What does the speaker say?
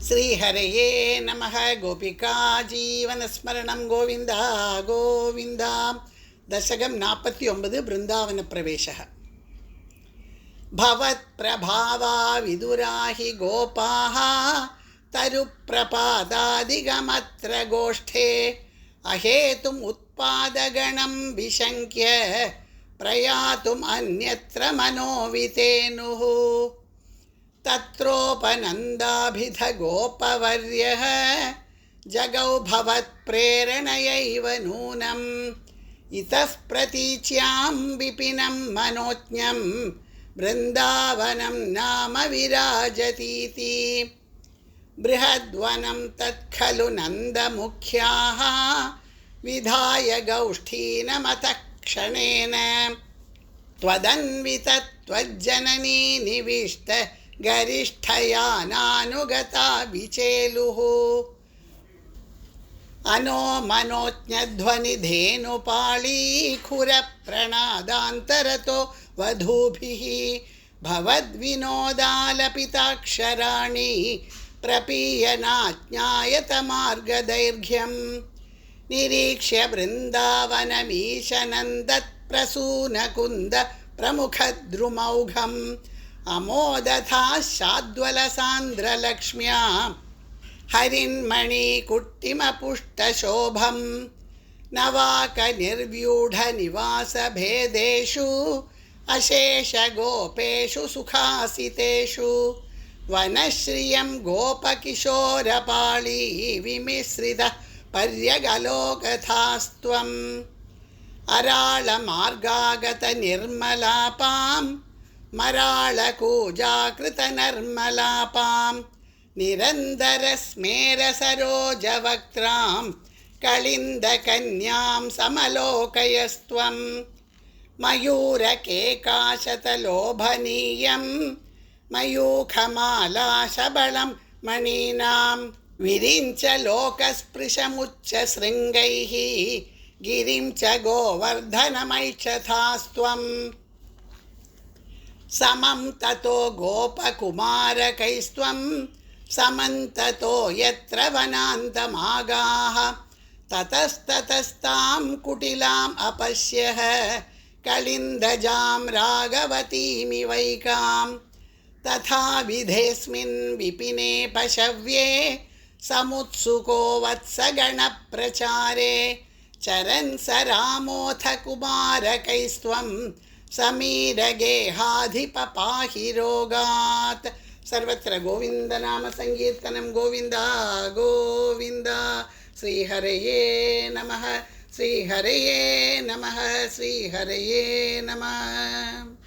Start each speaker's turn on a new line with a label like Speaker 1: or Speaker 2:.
Speaker 1: श्रीहरये नमः। गोपिका जीवनस्मरणं गोविन्द गोविन्द। दशकं 49 वृन्दावनप्रवेशः। भवत्प्रभावा विदुराहि गोपाः तरुप्रपादादिगमत्र गोष्ठे अहेतुम् उत्पादगणं विशङ्क्य प्रयातुम् अन्यत्र मनोवितेनुः। तत्रोपनन्दाभिध गोपवर्यः जगौ भवत्प्रेरणयैव नूनम् इतः प्रतीच्यां विपिनं मनोज्ञं वृन्दावनं नाम विराजतीति। बृहद्वनं तत्खलु नन्दमुख्याः विधाय गौष्ठीनमतः क्षणेन त्वदन्वितत्वज्जननी निविष्ट गरिष्ठयानानुगता विचेलुः। अनो मनोज्ञध्वनिधेनुपाळीखुरप्रणादान्तरतो वधूभिः भवद्विनोदालपिताक्षराणि प्रपीयनाज्ञायतमार्गदैर्घ्यम् निरीक्ष्य वृन्दावनमीशनन्दत्प्रसूनकुन्द प्रमुखद्रुमौघम् अमोदथा शाद्वलसान्द्रलक्ष्म्या हरिन्मणिकुट्टिमपुष्टशोभम् नवाकनिर्व्यूढनिवासभेदेषु अशेषगोपेषु सुखासितेषु वनश्रियं गोपकिशोरपाळी विमिश्रितः पर्यगलोकथास्त्वम्। अराळमार्गागतनिर्मलापां मराळकूजाकृतनर्मलापां निरन्तरस्मेरसरोजवक्त्रां कलिन्दकन्यां समलोकयस्त्वं। मयूरकेकाशतलोभनीयं मयूखमालाशबलं मणीनां विरिञ्च लोकस्पृशमुच्चशृङ्गैः गिरिं च गोवर्धनमैक्षथास्त्वम्। समं ततो गोपकुमारकैस्त्वं समन्ततो यत्र वनान्तमागाः ततस्ततस्तां कुटिलाम् अपश्यः कलिन्दजां राघवतीमिवैकां। तथा विधेऽस्मिन् विपिने पशव्ये समुत्सुको वत्सगणप्रचारे चरन् स रामोऽथ कुमारकैस्त्वं समीरगेहाधिपपाहि रोगात्। सर्वत्र गोविन्दनाम संकीर्तनं गोविन्द गोविन्द। श्रीहरये नमः श्रीहरये नमः श्रीहरये नमः।